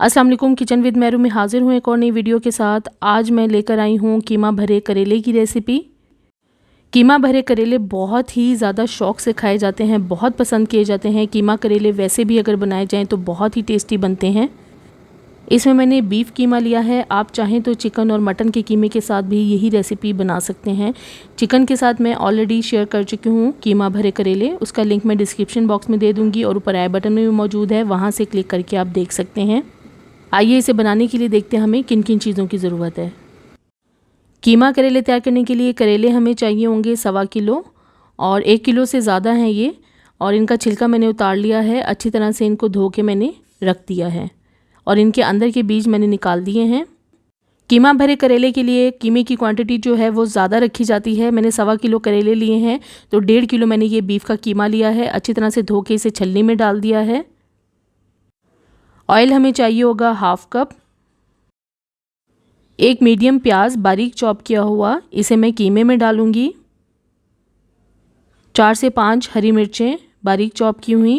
अस्सलाम वालेकुम, kitchen with Mehru में हाज़िर हूँ एक और नई वीडियो के साथ। आज मैं लेकर आई हूँ कीमा भरे करेले की रेसिपी। कीमा भरे करेले बहुत ही ज़्यादा शौक़ से खाए जाते हैं, बहुत पसंद किए जाते हैं। कीमा करेले वैसे भी अगर बनाए जाएँ तो बहुत ही टेस्टी बनते हैं। इसमें मैंने बीफ कीमा लिया है, आप चाहें तो चिकन और मटन के कीमे के साथ भी यही रेसिपी बना सकते हैं। चिकन के साथ मैं ऑलरेडी शेयर कर चुकी हूँ कीमा भरे करेले, उसका लिंक मैं डिस्क्रिप्शन बॉक्स में दे दूँगी और ऊपर आई बटन में भी मौजूद है, वहाँ से क्लिक करके आप देख सकते हैं। आइए इसे बनाने के लिए देखते हैं हमें किन किन चीज़ों की ज़रूरत है। कीमा करेले तैयार करने के लिए करेले हमें चाहिए होंगे 1.25 किलो और 1 किलो से ज़्यादा हैं ये, और इनका छिलका मैंने उतार लिया है। अच्छी तरह से इनको धो के मैंने रख दिया है और इनके अंदर के बीज मैंने निकाल दिए हैं। कीमा भरे करेले के लिए कीमे की क्वांटिटी जो है वो ज़्यादा रखी जाती है। मैंने 1.25 किलो करेले लिए हैं तो 1.5 किलो मैंने ये बीफ का कीमा लिया है। अच्छी तरह से धो के इसे छलनी में डाल दिया है। ऑयल हमें चाहिए होगा 1/2 कप। एक मीडियम प्याज बारीक चॉप किया हुआ, इसे मैं कीमे में डालूंगी। 4 से 5 हरी मिर्चें बारीक चॉप की हुई।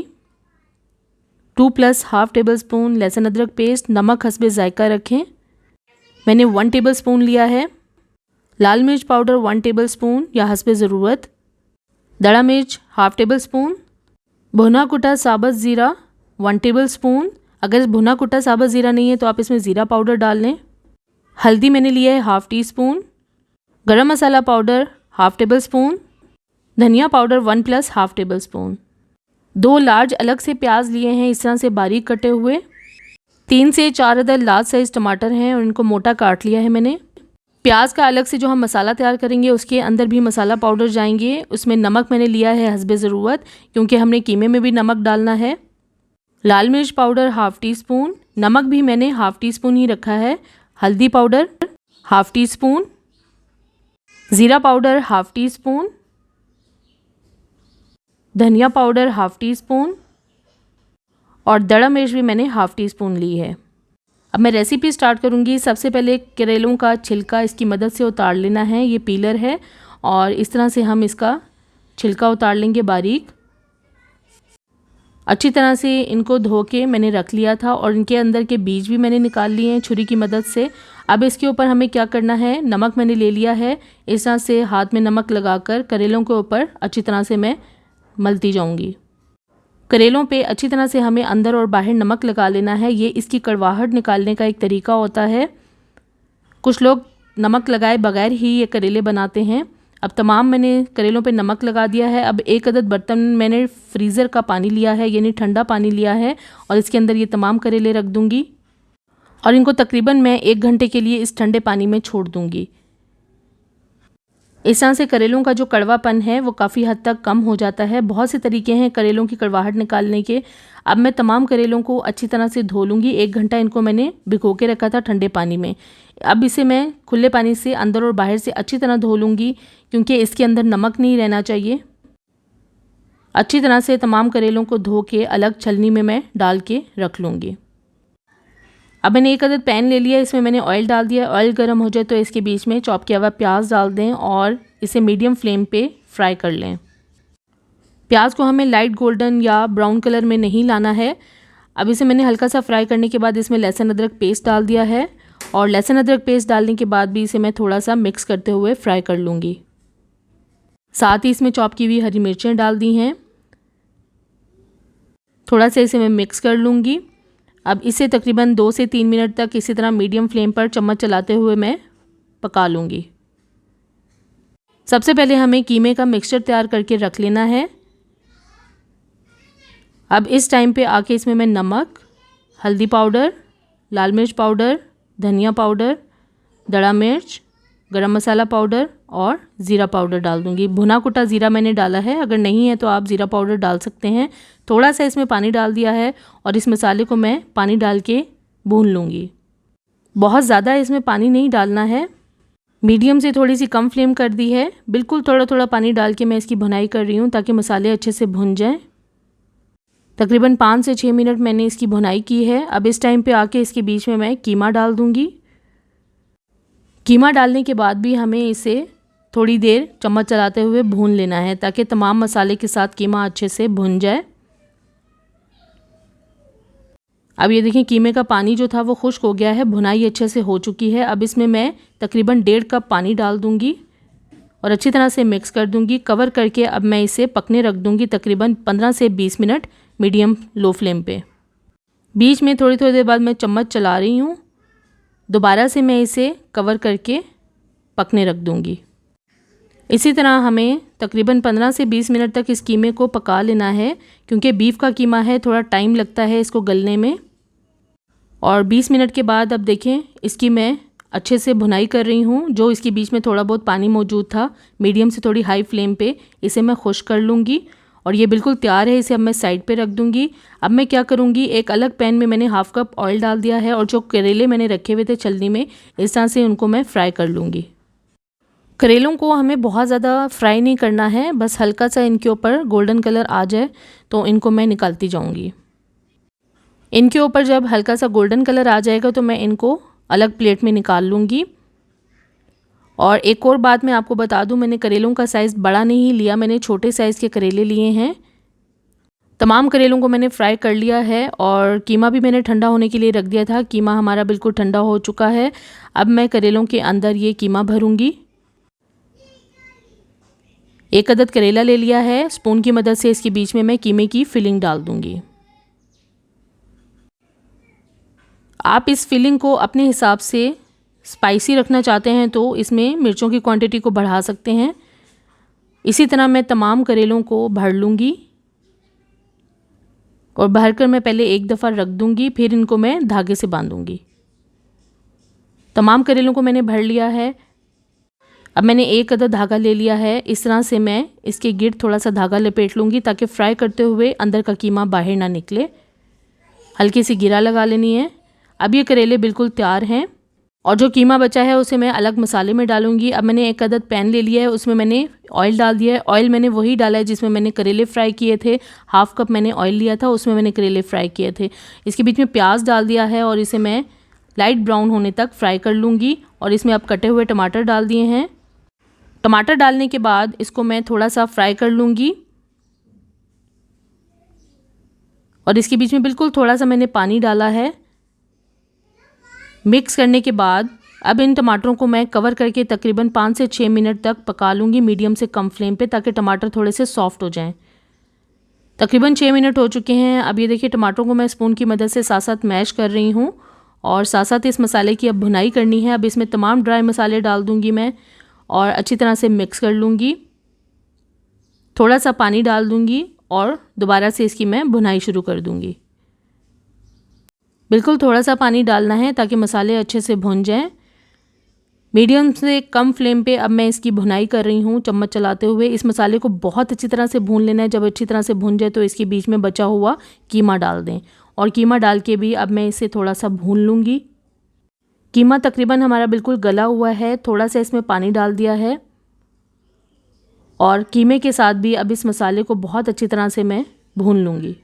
2 + ½ टेबलस्पून लहसुन अदरक पेस्ट। नमक हस्बे जायका रखें। मैंने 1 टेबलस्पून लिया है। लाल मिर्च पाउडर 1 टेबलस्पून या हस्बे ज़रूरत। दड़ा मिर्च ½ टेबलस्पून। भुना कुटा साबुत ज़ीरा 1 टेबलस्पून। अगर भुना कुटा साबुत ज़ीरा नहीं है तो आप इसमें ज़ीरा पाउडर डाल लें। हल्दी मैंने लिया है ½ टीस्पून। गरम मसाला पाउडर ½ टेबलस्पून। धनिया पाउडर 1 + ½ टेबलस्पून। 2 लार्ज अलग से प्याज लिए हैं इस तरह से बारीक कटे हुए। 3 से 4 अदद लार्ज साइज़ टमाटर हैं और इनको मोटा काट लिया है मैंने। प्याज का अलग से जो हम मसाला तैयार करेंगे उसके अंदर भी मसाला पाउडर जाएंगे। उसमें नमक मैंने लिया है हस्बे ज़रूरत, क्योंकि हमने कीमे में भी नमक डालना है। लाल मिर्च पाउडर ½ टीस्पून। नमक भी मैंने ½ टीस्पून ही रखा है। हल्दी पाउडर ½ टीस्पून। ज़ीरा पाउडर ½ टीस्पून। धनिया पाउडर ½ टीस्पून और दड़ा मिर्च भी मैंने ½ टीस्पून ली है। अब मैं रेसिपी स्टार्ट करूंगी। सबसे पहले करेलों का छिलका इसकी मदद से उतार लेना है। ये पीलर है और इस तरह से हम इसका छिलका उतार लेंगे बारीक। अच्छी तरह से इनको धो के मैंने रख लिया था और इनके अंदर के बीज भी मैंने निकाल लिए हैं छुरी की मदद से। अब इसके ऊपर हमें क्या करना है, नमक मैंने ले लिया है। इस तरह से हाथ में नमक लगाकर करेलों के ऊपर अच्छी तरह से मैं मलती जाऊंगी। करेलों पे अच्छी तरह से हमें अंदर और बाहर नमक लगा लेना है। ये इसकी कड़वाहट निकालने का एक तरीका होता है। कुछ लोग नमक लगाए बगैर ही ये करेले बनाते हैं। अब तमाम मैंने करेलों पे नमक लगा दिया है। अब एक अदद बर्तन मैंने फ्रीज़र का पानी लिया है, यानी ठंडा पानी लिया है, और इसके अंदर ये तमाम करेले रख दूंगी और इनको तकरीबन मैं 1 घंटे के लिए इस ठंडे पानी में छोड़ दूंगी। इस तरह से करेलों का जो कड़वापन है वो काफ़ी हद तक कम हो जाता है। बहुत से तरीके हैं करेलों की कड़वाहट निकालने के। अब मैं तमाम करेलों को अच्छी तरह से धो लूँगी। 1 घंटा इनको मैंने भिगो के रखा था ठंडे पानी में। अब इसे मैं खुले पानी से अंदर और बाहर से अच्छी तरह धो लूँगी, क्योंकि इसके अंदर नमक नहीं रहना चाहिए। अच्छी तरह से तमाम करेलों को धो के अलग छलनी में मैं डाल के रख लूँगी। अब मैंने 1 अदद पैन ले लिया, इसमें मैंने ऑयल डाल दिया। ऑयल गर्म हो जाए तो इसके बीच में चॉप किया हुआ प्याज डाल दें और इसे मीडियम फ्लेम पे फ्राई कर लें। प्याज को हमें लाइट गोल्डन या ब्राउन कलर में नहीं लाना है। अब इसे मैंने हल्का सा फ्राई करने के बाद इसमें लहसुन अदरक पेस्ट डाल दिया है और लहसुन अदरक पेस्ट डालने के बाद भी इसे मैं थोड़ा सा मिक्स करते हुए फ्राई कर लूँगी। साथ ही इसमें चॉप की हुई हरी मिर्चें डाल दी हैं। थोड़ा सा इसे मैं मिक्स कर लूँगी। अब इसे तकरीबन 2 से 3 मिनट तक इसी तरह मीडियम फ्लेम पर चम्मच चलाते हुए मैं पका लूँगी। सबसे पहले हमें कीमे का मिक्सचर तैयार करके रख लेना है। अब इस टाइम पे आके इसमें मैं नमक, हल्दी पाउडर, लाल मिर्च पाउडर, धनिया पाउडर, दड़ा मिर्च, गरम मसाला पाउडर और ज़ीरा पाउडर डाल दूँगी। भुना कुटा ज़ीरा मैंने डाला है, अगर नहीं है तो आप ज़ीरा पाउडर डाल सकते हैं। थोड़ा सा इसमें पानी डाल दिया है और इस मसाले को मैं पानी डाल के भून लूँगी। बहुत ज़्यादा इसमें पानी नहीं डालना है, मीडियम से थोड़ी सी कम फ्लेम कर दी है। बिल्कुल थोड़ा थोड़ा पानी डाल के मैं इसकी भुनाई कर रही हूँ ताकि मसाले अच्छे से भुन जाएँ। तकरीबन 5 से 6 मिनट मैंने इसकी भुनाई की है। अब इस टाइम पे आके इसके बीच में मैं कीमा डाल दूँगी। कीमा डालने के बाद भी हमें इसे थोड़ी देर चम्मच चलाते हुए भून लेना है ताकि तमाम मसाले के साथ कीमा अच्छे से भुन जाए। अब ये देखें कीमे का पानी जो था वो खुश्क हो गया है, भुनाई अच्छे से हो चुकी है। अब इसमें मैं तकरीबन 1.5 कप पानी डाल दूंगी और अच्छी तरह से मिक्स कर दूंगी। कवर करके अब मैं इसे पकने रख दूंगी तकरीबन 15 से 20 मिनट मीडियम लो फ्लेम पे। बीच में थोड़ी थोड़ी देर बाद मैं चम्मच चला रही हूँ। दोबारा से मैं इसे कवर करके पकने रख दूंगी। इसी तरह हमें तकरीबन 15 से 20 मिनट तक इस कीमे को पका लेना है, क्योंकि बीफ का कीमा है, थोड़ा टाइम लगता है इसको गलने में। और 20 मिनट के बाद अब देखें इसकी मैं अच्छे से भुनाई कर रही हूँ। जो इसके बीच में थोड़ा बहुत पानी मौजूद था, मीडियम से थोड़ी हाई फ्लेम पे इसे मैं खुश्क कर लूँगी और ये बिल्कुल तैयार है। इसे अब मैं साइड पे रख दूँगी। अब मैं क्या करूँगी, एक अलग पैन में मैंने हाफ़ कप ऑयल डाल दिया है और जो करेले मैंने रखे हुए थे छलनी में, इस तरह से उनको मैं फ्राई कर लूँगी। करेलों को हमें बहुत ज़्यादा फ्राई नहीं करना है, बस हल्का सा इनके ऊपर गोल्डन कलर आ जाए तो इनको मैं निकालती जाऊँगी। इनके ऊपर जब हल्का सा गोल्डन कलर आ जाएगा तो मैं इनको अलग प्लेट में निकाल लूँगी। और एक और बात मैं आपको बता दूं, मैंने करेलों का साइज़ बड़ा नहीं लिया, मैंने छोटे साइज़ के करेले लिए हैं। तमाम करेलों को मैंने फ्राई कर लिया है और कीमा भी मैंने ठंडा होने के लिए रख दिया था। कीमा हमारा बिल्कुल ठंडा हो चुका है। अब मैं करेलों के अंदर ये कीमा भरूँगी। 1 अदद करेला ले लिया है, स्पून की मदद से इसके बीच में मैं कीमे की फिलिंग डाल दूँगी। आप इस फिलिंग को अपने हिसाब से स्पाइसी रखना चाहते हैं तो इसमें मिर्चों की क्वांटिटी को बढ़ा सकते हैं। इसी तरह मैं तमाम करेलों को भर लूँगी और भरकर मैं पहले एक दफ़ा रख दूँगी, फिर इनको मैं धागे से बांधूँगी। तमाम करेलों को मैंने भर लिया है। अब मैंने 1 अदद धागा ले लिया है। इस तरह से मैं इसके गिर्द थोड़ा सा धागा लपेट लूँगी ताकि फ्राई करते हुए अंदर का कीमा बाहर ना निकले। हल्की सी गिरा लगा लेनी है। अब ये करेले बिल्कुल तैयार हैं और जो कीमा बचा है उसे मैं अलग मसाले में डालूंगी। अब मैंने 1 अदद पैन ले लिया है, उसमें मैंने ऑयल डाल दिया है। ऑयल मैंने वही डाला है जिसमें मैंने करेले फ्राई किए थे। हाफ़ कप मैंने ऑयल लिया था, उसमें मैंने करेले फ्राई किए थे। इसके बीच में प्याज डाल दिया है और इसे मैं लाइट ब्राउन होने तक फ्राई कर लूँगी। और इसमें अब कटे हुए टमाटर डाल दिए हैं। टमाटर डालने के बाद इसको मैं थोड़ा सा फ्राई कर लूँगी और इसके बीच में बिल्कुल थोड़ा सा मैंने पानी डाला है। मिक्स करने के बाद अब इन टमाटरों को मैं कवर करके तकरीबन 5 से 6 मिनट तक पका लूँगी मीडियम से कम फ्लेम पे, ताकि टमाटर थोड़े से सॉफ्ट हो जाएं। तकरीबन 6 मिनट हो चुके हैं। अब ये देखिए टमाटरों को मैं स्पून की मदद से साथ साथ मैश कर रही हूँ और साथ साथ इस मसाले की अब भुनाई करनी है। अब इसमें तमाम ड्राई मसाले डाल दूँगी मैं और अच्छी तरह से मिक्स कर लूँगी। थोड़ा सा पानी डाल दूँगी और दोबारा से इसकी मैं भुनाई शुरू कर दूँगी। बिल्कुल थोड़ा सा पानी डालना है ताकि मसाले अच्छे से भुन जाएं। मीडियम से कम फ्लेम पे अब मैं इसकी भुनाई कर रही हूँ चम्मच चलाते हुए। इस मसाले को बहुत अच्छी तरह से भून लेना है। जब अच्छी तरह से भुन जाए तो इसके बीच में बचा हुआ कीमा डाल दें और कीमा डाल के भी अब मैं इसे थोड़ा सा भून लूँगी। कीमा तकरीबन हमारा बिल्कुल गला हुआ है। थोड़ा सा इसमें पानी डाल दिया है और कीमे के साथ भी अब इस मसाले को बहुत अच्छी तरह से मैं भून लूँगी।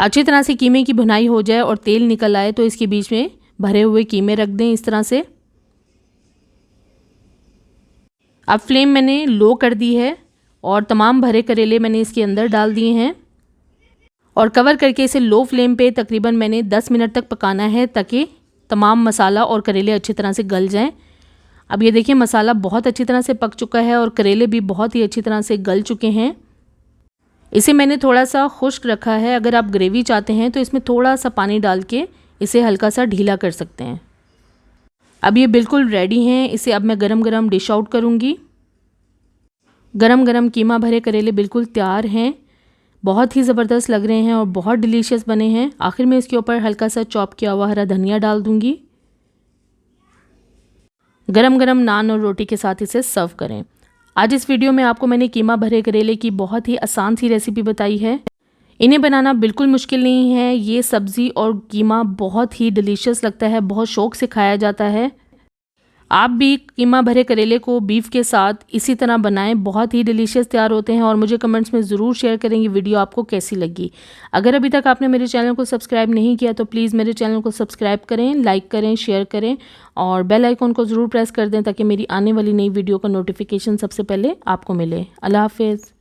अच्छी तरह से कीमे की भुनाई हो जाए और तेल निकल आए तो इसके बीच में भरे हुए कीमे रख दें इस तरह से। अब फ्लेम मैंने लो कर दी है और तमाम भरे करेले मैंने इसके अंदर डाल दिए हैं और कवर करके इसे लो फ्लेम पे तकरीबन मैंने 10 मिनट तक पकाना है ताकि तमाम मसाला और करेले अच्छी तरह से गल जाएं। अब ये देखिए मसाला बहुत अच्छी तरह से पक चुका है और करेले भी बहुत ही अच्छी तरह से गल चुके हैं। इसे मैंने थोड़ा सा खुश्क रखा है। अगर आप ग्रेवी चाहते हैं तो इसमें थोड़ा सा पानी डाल के इसे हल्का सा ढीला कर सकते हैं। अब ये बिल्कुल रेडी हैं। इसे अब मैं गरम गरम डिश आउट करूँगी। गरम गरम कीमा भरे करेले बिल्कुल तैयार हैं। बहुत ही ज़बरदस्त लग रहे हैं और बहुत डिलीशियस बने हैं। आखिर में इसके ऊपर हल्का सा चॉप किया हुआ हरा धनिया डाल दूँगी। गरम गरम नान और रोटी के साथ इसे सर्व करें। आज इस वीडियो में आपको मैंने कीमा भरे करेले की बहुत ही आसान सी रेसिपी बताई है। इन्हें बनाना बिल्कुल मुश्किल नहीं है। ये सब्ज़ी और कीमा बहुत ही डिलीशियस लगता है, बहुत शौक़ से खाया जाता है। आप भी कीमा भरे करेले को बीफ के साथ इसी तरह बनाएं, बहुत ही डिलीशियस तैयार होते हैं। और मुझे कमेंट्स में ज़रूर शेयर करें ये वीडियो आपको कैसी लगी। अगर अभी तक आपने मेरे चैनल को सब्सक्राइब नहीं किया तो प्लीज़ मेरे चैनल को सब्सक्राइब करें, लाइक करें, शेयर करें और बेल आइकॉन को ज़रूर प्रेस कर दें ताकि मेरी आने वाली नई वीडियो का नोटिफिकेशन सबसे पहले आपको मिले। अल्लाह हाफ़िज़।